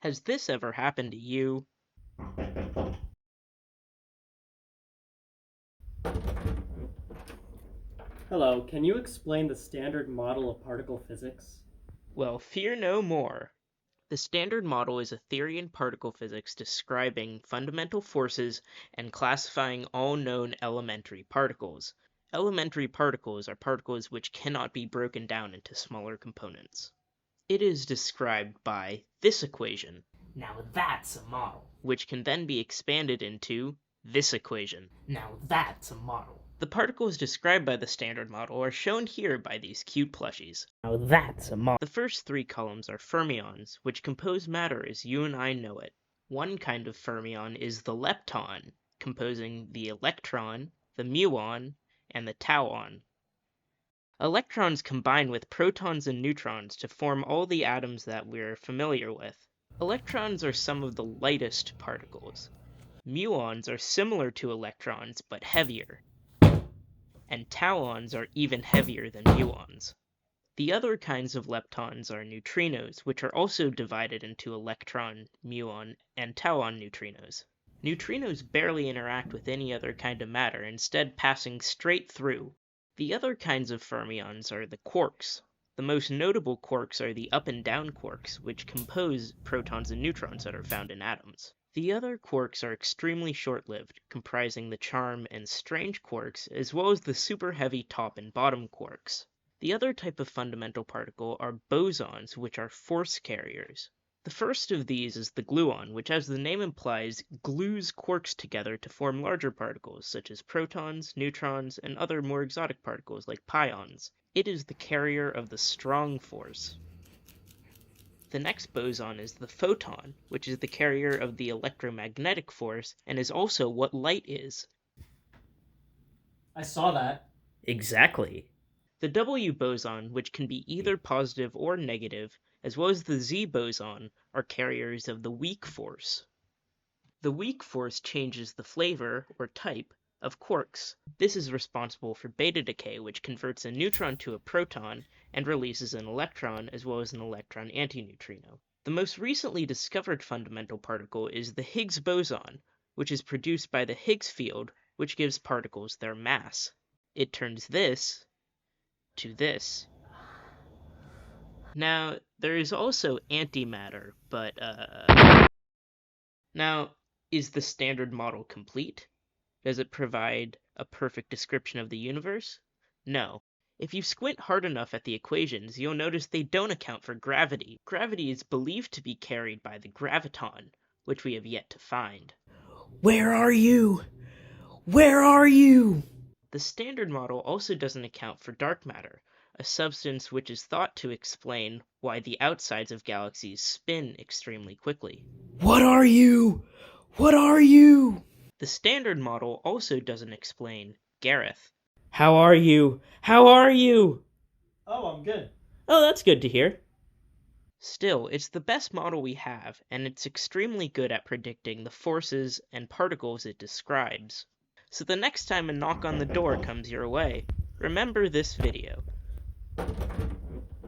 Has this ever happened to you? Hello, can you explain the standard model of particle physics? Well, fear no more. The Standard Model is a theory in particle physics describing fundamental forces and classifying all known elementary particles. Elementary particles are particles which cannot be broken down into smaller components. It is described by this equation. Now that's a model. Which can then be expanded into this equation. Now that's a model. The particles described by the Standard Model are shown here by these cute plushies. Now that's a model. The first three columns are fermions, which compose matter as you and I know it. One kind of fermion is the lepton, composing the electron, the muon, and the tauon. Electrons combine with protons and neutrons to form all the atoms that we're familiar with. Electrons are some of the lightest particles. Muons are similar to electrons, but heavier. And tauons are even heavier than muons. The other kinds of leptons are neutrinos, which are also divided into electron, muon, and tauon neutrinos. Neutrinos barely interact with any other kind of matter, instead passing straight through. The other kinds of fermions are the quarks. The most notable quarks are the up and down quarks, which compose protons and neutrons that are found in atoms. The other quarks are extremely short-lived, comprising the charm and strange quarks, as well as the super heavy top and bottom quarks. The other type of fundamental particle are bosons, which are force carriers. The first of these is the gluon, which, as the name implies, glues quarks together to form larger particles, such as protons, neutrons, and other more exotic particles like pions. It is the carrier of the strong force. The next boson is the photon, which is the carrier of the electromagnetic force, and is also what light is. I saw that. Exactly. The W boson, which can be either positive or negative, as well as the Z boson, are carriers of the weak force. The weak force changes the flavor, or type, of quarks. This is responsible for beta decay, which converts a neutron to a proton and releases an electron as well as an electron antineutrino. The most recently discovered fundamental particle is the Higgs boson, which is produced by the Higgs field, which gives particles their mass. It turns this to this. Now, there is also antimatter, but Now, is the Standard Model complete? Does it provide a perfect description of the universe? No. If you squint hard enough at the equations, you'll notice they don't account for gravity. Gravity is believed to be carried by the graviton, which we have yet to find. Where are you? Where are you? The Standard Model also doesn't account for dark matter, a substance which is thought to explain why the outsides of galaxies spin extremely quickly. What are you? What are you? The Standard Model also doesn't explain Gareth. How are you? How are you? Oh, I'm good. Oh, that's good to hear. Still, it's the best model we have, and it's extremely good at predicting the forces and particles it describes. So the next time a knock on the door comes your way, remember this video.